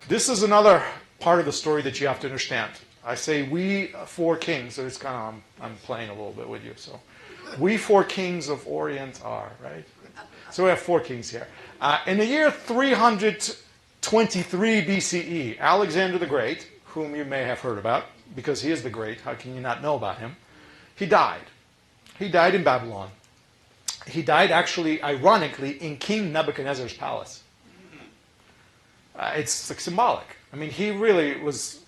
this is another part of the story that you have to understand. I say we four kings, so it's kind of, I'm playing a little bit with you. So we four kings of Orient are, right? So we have four kings here. In the year 323 BCE, Alexander the Great, whom you may have heard about, because he is the Great, how can you not know about him? He died. He died in Babylon. He died actually, ironically, in King Nebuchadnezzar's palace. It's like symbolic. I mean, he really was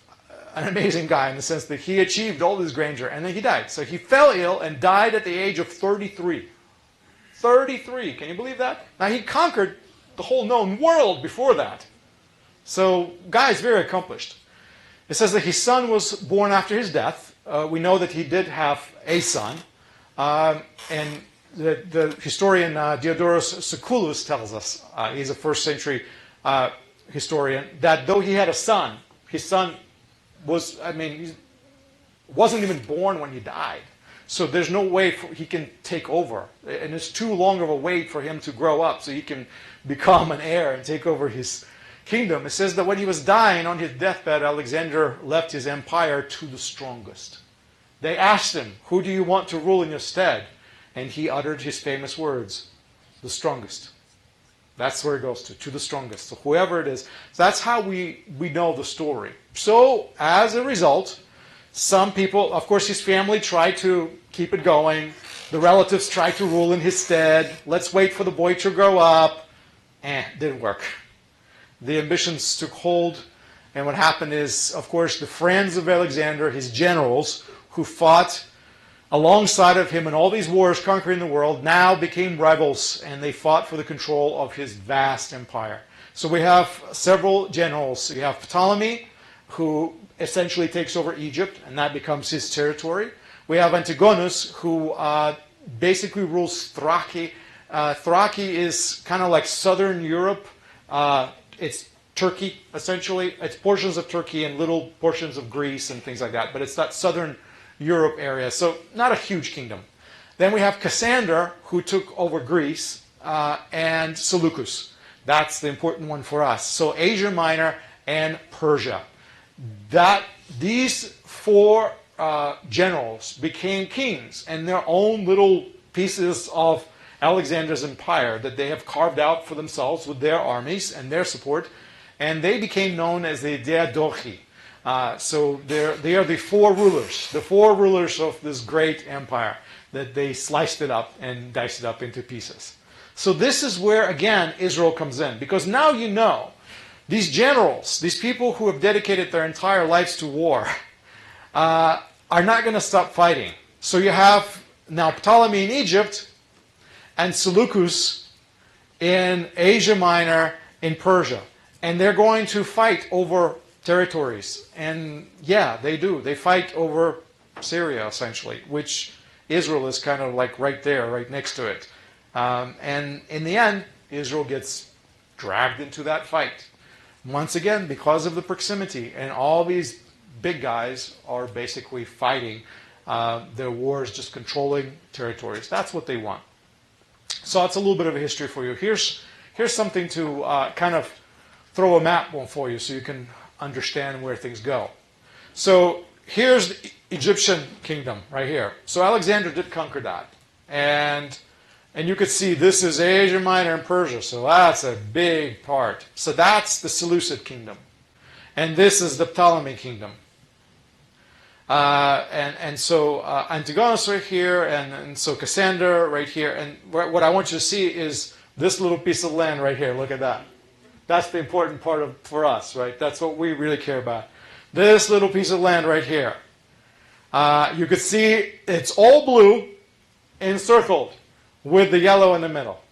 an amazing guy in the sense that he achieved all this grandeur, and then he died. So he fell ill and died at the age of 33. 33, can you believe that? Now, he conquered the whole known world before that. So, guy's very accomplished. It says that his son was born after his death. We know that he did have a son. And the historian Diodorus Siculus tells us, he's a first century historian, that though he had a son, his son was, he wasn't even born when he died. So there's no way he can take over. And it's too long of a wait for him to grow up so he can become an heir and take over his kingdom. It says that when he was dying on his deathbed, Alexander left his empire to the strongest. They asked him, who do you want to rule in your stead? And he uttered his famous words, the strongest. That's where it goes to the strongest. So whoever it is. So that's how we know the story. So as a result, some people, of course his family tried to keep it going. The relatives tried to rule in his stead. Let's wait for the boy to grow up. Didn't work. The ambitions took hold. And what happened is, of course, the friends of Alexander, his generals, who fought alongside of him in all these wars conquering the world, now became rivals, and they fought for the control of his vast empire. So we have several generals. You have Ptolemy, who essentially takes over Egypt, and that becomes his territory. We have Antigonus, who basically rules Thrace. Thrace is kind of like southern Europe. It's Turkey, essentially. It's portions of Turkey and little portions of Greece and things like that, but it's that southern Europe area, so not a huge kingdom. Then we have Cassander, who took over Greece, and Seleucus. That's the important one for us. So Asia Minor and Persia. These four generals became kings and their own little pieces of Alexander's empire that they have carved out for themselves with their armies and their support, and they became known as the Diadochi. So they are the four rulers of this great empire, that they sliced it up and diced it up into pieces. So this is where, again, Israel comes in. Because now you know, these generals, these people who have dedicated their entire lives to war, are not going to stop fighting. So you have now Ptolemy in Egypt and Seleucus in Asia Minor, in Persia. And they're going to fight over territories. And yeah, they do. They fight over Syria, essentially, which Israel is kind of like right there, right next to it. And in the end, Israel gets dragged into that fight. Once again, because of the proximity. And all these big guys are basically fighting their wars, just controlling territories. That's what they want. So that's a little bit of a history for you. Here's something to kind of throw a map on for you so you can understand where things go. So here's the Egyptian kingdom right here. So Alexander did conquer that. And you could see this is Asia Minor and Persia. So that's a big part. So that's the Seleucid kingdom. And this is the Ptolemy kingdom. And so Antigonus right here, and so Cassander right here. And what I want you to see is this little piece of land right here. Look at that. That's the important part for us, right? That's what we really care about. This little piece of land right here. You could see it's all blue, encircled, with the yellow in the middle.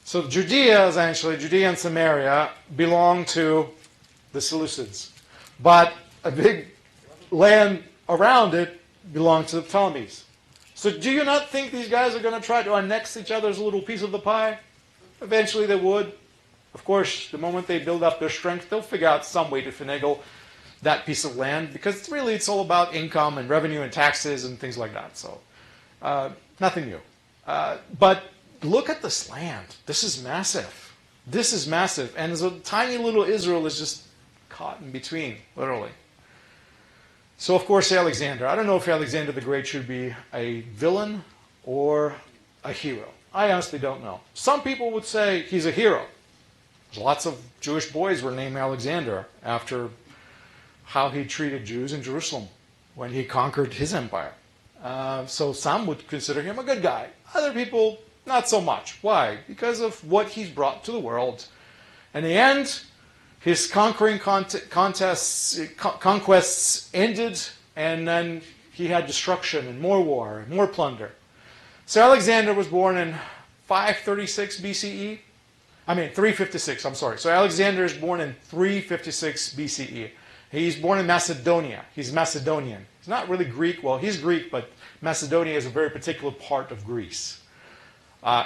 So Judea, essentially, Judea and Samaria, belong to the Seleucids. But a big land around it belongs to the Ptolemies. So do you not think these guys are going to try to annex each other's little piece of the pie? Eventually they would. Of course, the moment they build up their strength, they'll figure out some way to finagle that piece of land, because really it's all about income and revenue and taxes and things like that. So nothing new. But look at this land. This is massive. This is massive. And so tiny little Israel is just caught in between, literally. So, of course, Alexander. I don't know if Alexander the Great should be a villain or a hero. I honestly don't know. Some people would say he's a hero. Lots of Jewish boys were named Alexander after how he treated Jews in Jerusalem when he conquered his empire. So some would consider him a good guy. Other people, not so much. Why? Because of what he's brought to the world. In the end, his conquering conquests ended, and then he had destruction and more war and more plunder. So Alexander was born in 536 BCE. 356, I'm sorry. So Alexander is born in 356 BCE. He's born in Macedonia. He's Macedonian. He's not really Greek. Well, he's Greek, but Macedonia is a very particular part of Greece.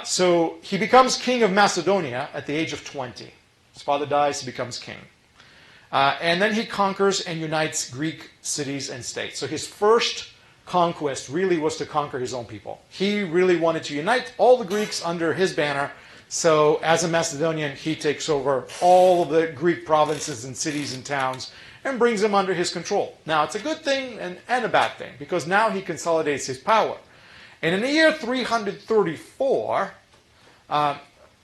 So he becomes king of Macedonia at the age of 20. His father dies, he becomes king. And then he conquers and unites Greek cities and states. So his first conquest really was to conquer his own people. He really wanted to unite all the Greeks under his banner. So as a Macedonian, he takes over all of the Greek provinces and cities and towns and brings them under his control. Now, it's a good thing and a bad thing, because now he consolidates his power. And in the year 334,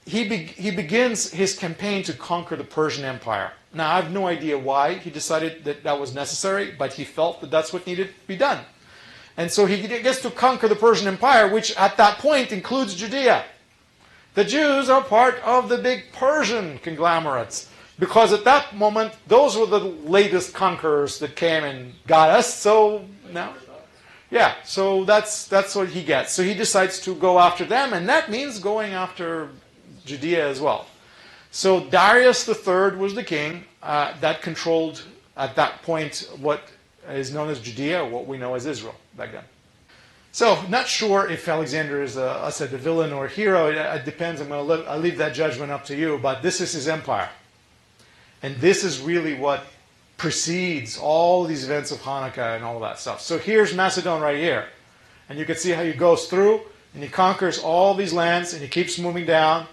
he begins his campaign to conquer the Persian Empire. Now, I have no idea why he decided that that was necessary, but he felt that that's what needed to be done. And so he gets to conquer the Persian Empire, which at that point includes Judea. The Jews are part of the big Persian conglomerates, because at that moment, those were the latest conquerors that came and got us. So now, yeah, so that's what he gets. So he decides to go after them, and that means going after Judea as well. So Darius III was the king that controlled, at that point, what is known as Judea, or what we know as Israel back then. So, not sure if Alexander is a villain or a hero. It depends. I'll leave that judgment up to you. But this is his empire. And this is really what precedes all these events of Hanukkah and all of that stuff. So here's Macedon right here. And you can see how he goes through, and he conquers all these lands, and he keeps moving down.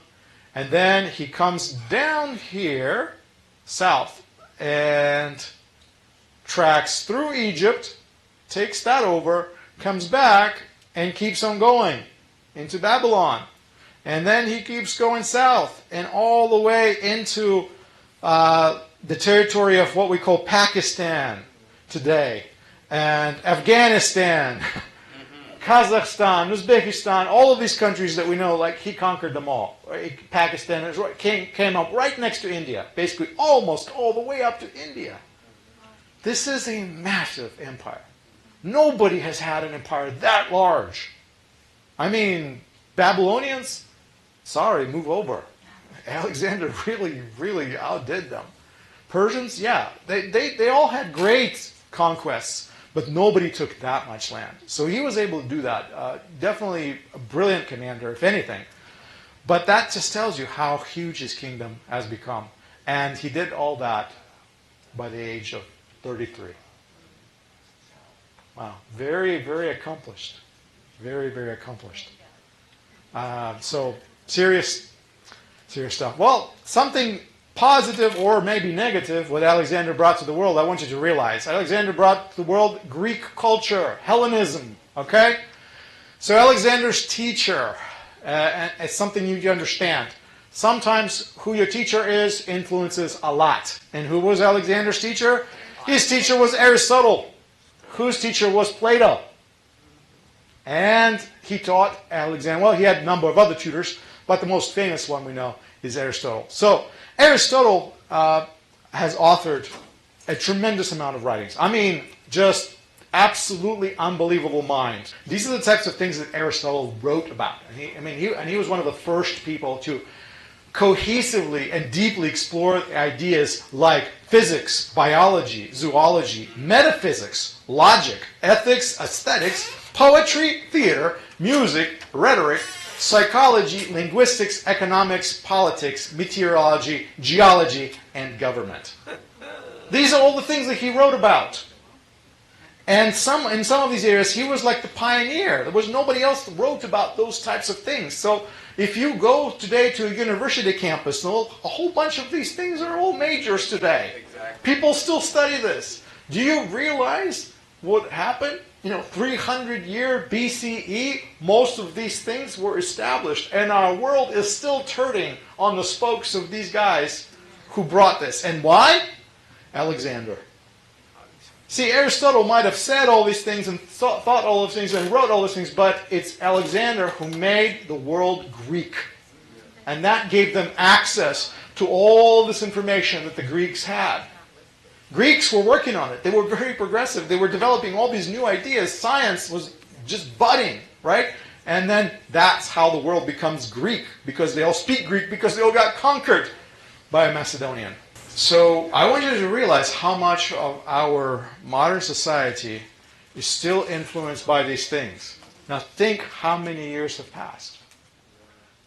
And then he comes down here, south, and tracks through Egypt, takes that over, comes back and keeps on going into Babylon. And then he keeps going south and all the way into the territory of what we call Pakistan today, and Afghanistan, Kazakhstan, Uzbekistan, all of these countries that we know, like he conquered them all. Pakistan came up right next to India, basically almost all the way up to India. This is a massive empire. Nobody has had an empire that large. I mean, Babylonians, sorry, move over. Alexander really outdid them. Persians, yeah, they all had great conquests, but nobody took that much land. So he was able to do that. Definitely a brilliant commander, if anything. But that just tells you how huge his kingdom has become. And he did all that by the age of 33. Wow, very, very accomplished. Very, very accomplished. So, serious stuff. Well, something positive or maybe negative what Alexander brought to the world, I want you to realize. Alexander brought to the world Greek culture, Hellenism, okay? So Alexander's teacher, it's something you understand. Sometimes who your teacher is influences a lot. And who was Alexander's teacher? His teacher was Aristotle, whose teacher was Plato. And he taught Alexander, well, he had a number of other tutors, but the most famous one we know is Aristotle. So Aristotle has authored a tremendous amount of writings. I mean, just absolutely unbelievable mind. These are the types of things that Aristotle wrote about. And he was one of the first people to cohesively and deeply explore ideas like physics, biology, zoology, metaphysics, logic, ethics, aesthetics, poetry, theater, music, rhetoric, psychology, linguistics, economics, politics, meteorology, geology, and government. These are all the things that he wrote about. And in some of these areas, he was like the pioneer. There was nobody else that wrote about those types of things. So if you go today to a university campus, a whole bunch of these things are all majors today. Exactly. People still study this. Do you realize what happened? 300-year BCE, most of these things were established. And our world is still turning on the spokes of these guys who brought this. And why? Alexander. See, Aristotle might have said all these things and thought all those things and wrote all those things, but it's Alexander who made the world Greek. And that gave them access to all this information that the Greeks had. Greeks were working on it. They were very progressive. They were developing all these new ideas. Science was just budding, right? And then that's how the world becomes Greek, because they all speak Greek, because they all got conquered by a Macedonian. So I want you to realize how much of our modern society is still influenced by these things. Now think how many years have passed.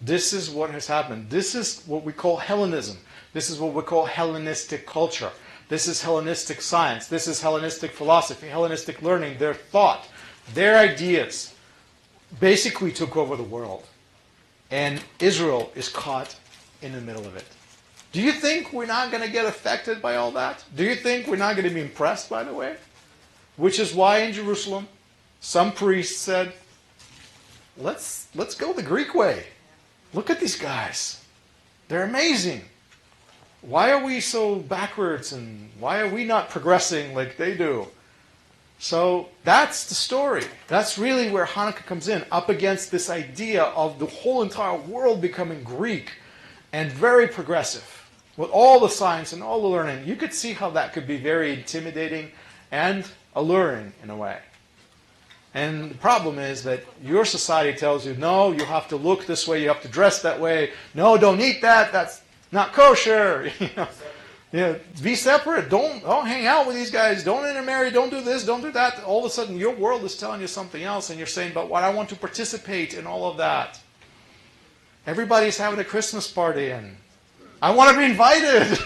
This is what has happened. This is what we call Hellenism. This is what we call Hellenistic culture. This is Hellenistic science. This is Hellenistic philosophy, Hellenistic learning. Their thought, their ideas basically took over the world. And Israel is caught in the middle of it. Do you think we're not going to get affected by all that? Do you think we're not going to be impressed, by the way? Which is why in Jerusalem, some priests said, let's go the Greek way. Look at these guys. They're amazing. Why are we so backwards, and why are we not progressing like they do? So that's the story. That's really where Hanukkah comes in, up against this idea of the whole entire world becoming Greek and very progressive. With all the science and all the learning, you could see how that could be very intimidating and alluring in a way. And the problem is that your society tells you, no, you have to look this way, you have to dress that way. No, don't eat that, that's not kosher. Be separate. Don't hang out with these guys. Don't intermarry. Don't do this. Don't do that. All of a sudden, your world is telling you something else, and you're saying, but what I want to participate in all of that. Everybody's having a Christmas party, and I want to be invited.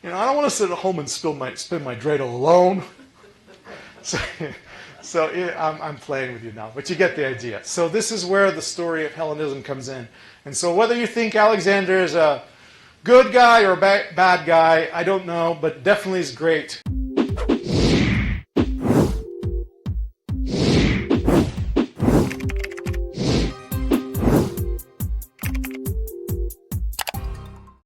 I don't want to sit at home and spin my dreidel alone. So I'm playing with you now, but you get the idea. So this is where the story of Hellenism comes in. And so whether you think Alexander is a good guy or a bad guy, I don't know, but definitely is great.